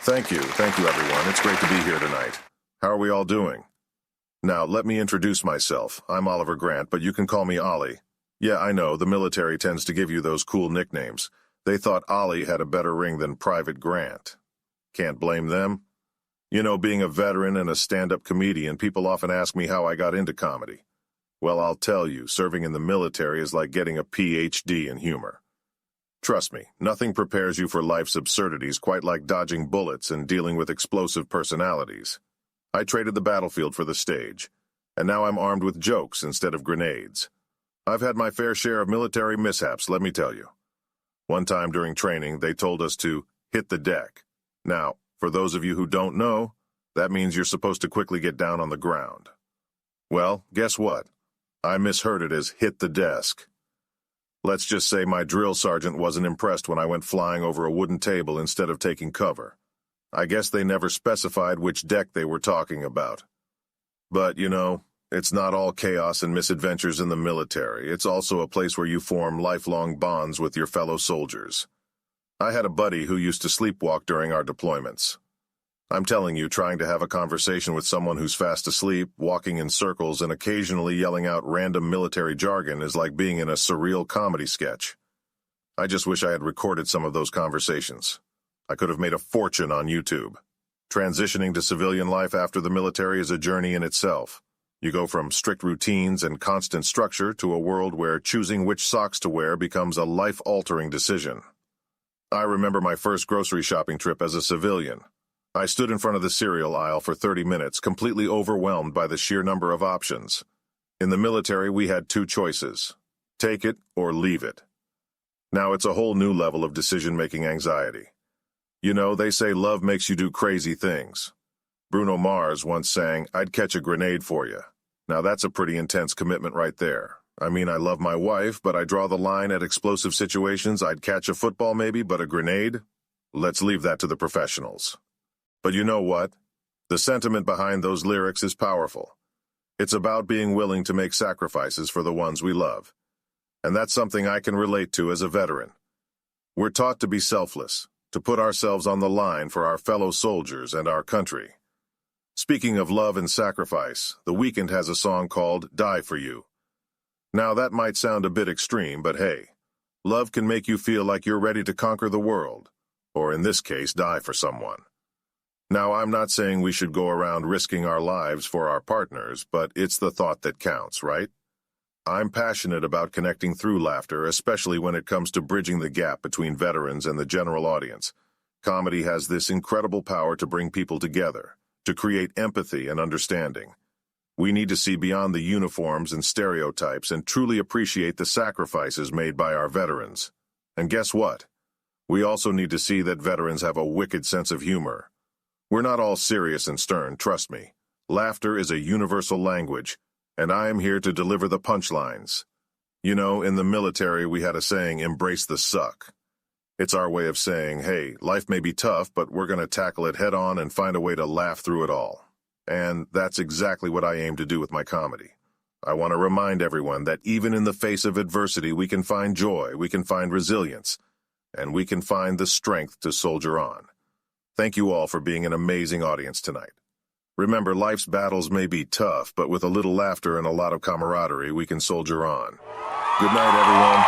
Thank you. Thank you, everyone. It's great to be here tonight. How are we all doing? Now, let me introduce myself. I'm Oliver Grant, but you can call me Ollie. Yeah, I know, the military tends to give you those cool nicknames. They thought Ollie had a better ring than Private Grant. Can't blame them. You know, being a veteran and a stand-up comedian, people often ask me how I got into comedy. Well, I'll tell you, serving in the military is like getting a PhD in humor. Trust me, nothing prepares you for life's absurdities quite like dodging bullets and dealing with explosive personalities. I traded the battlefield for the stage, and now I'm armed with jokes instead of grenades. I've had my fair share of military mishaps, let me tell you. One time during training, they told us to hit the deck. Now, for those of you who don't know, that means you're supposed to quickly get down on the ground. Well, guess what? I misheard it as hit the desk. Let's just say my drill sergeant wasn't impressed when I went flying over a wooden table instead of taking cover. I guess they never specified which deck they were talking about. But, you know, it's not all chaos and misadventures in the military. It's also a place where you form lifelong bonds with your fellow soldiers. I had a buddy who used to sleepwalk during our deployments. I'm telling you, trying to have a conversation with someone who's fast asleep, walking in circles, and occasionally yelling out random military jargon is like being in a surreal comedy sketch. I just wish I had recorded some of those conversations. I could have made a fortune on YouTube. Transitioning to civilian life after the military is a journey in itself. You go from strict routines and constant structure to a world where choosing which socks to wear becomes a life-altering decision. I remember my first grocery shopping trip as a civilian. I stood in front of the cereal aisle for 30 minutes, completely overwhelmed by the sheer number of options. In the military, we had two choices: take it or leave it. Now it's a whole new level of decision-making anxiety. You know, they say love makes you do crazy things. Bruno Mars once sang, "I'd catch a grenade for you." Now that's a pretty intense commitment right there. I mean, I love my wife, but I draw the line at explosive situations. I'd catch a football maybe, but a grenade? Let's leave that to the professionals. But you know what? The sentiment behind those lyrics is powerful. It's about being willing to make sacrifices for the ones we love. And that's something I can relate to as a veteran. We're taught to be selfless, to put ourselves on the line for our fellow soldiers and our country. Speaking of love and sacrifice, The Weeknd has a song called "Die For You." Now that might sound a bit extreme, but hey, love can make you feel like you're ready to conquer the world, or in this case, die for someone. Now, I'm not saying we should go around risking our lives for our partners, but it's the thought that counts, right? I'm passionate about connecting through laughter, especially when it comes to bridging the gap between veterans and the general audience. Comedy has this incredible power to bring people together, to create empathy and understanding. We need to see beyond the uniforms and stereotypes and truly appreciate the sacrifices made by our veterans. And guess what? We also need to see that veterans have a wicked sense of humor. We're not all serious and stern, trust me. Laughter is a universal language, and I am here to deliver the punchlines. You know, in the military we had a saying, "Embrace the suck." It's our way of saying, hey, life may be tough, but we're going to tackle it head on and find a way to laugh through it all. And that's exactly what I aim to do with my comedy. I want to remind everyone that even in the face of adversity, we can find joy, we can find resilience, and we can find the strength to soldier on. Thank you all for being an amazing audience tonight. Remember, life's battles may be tough, but with a little laughter and a lot of camaraderie, we can soldier on. Good night, everyone.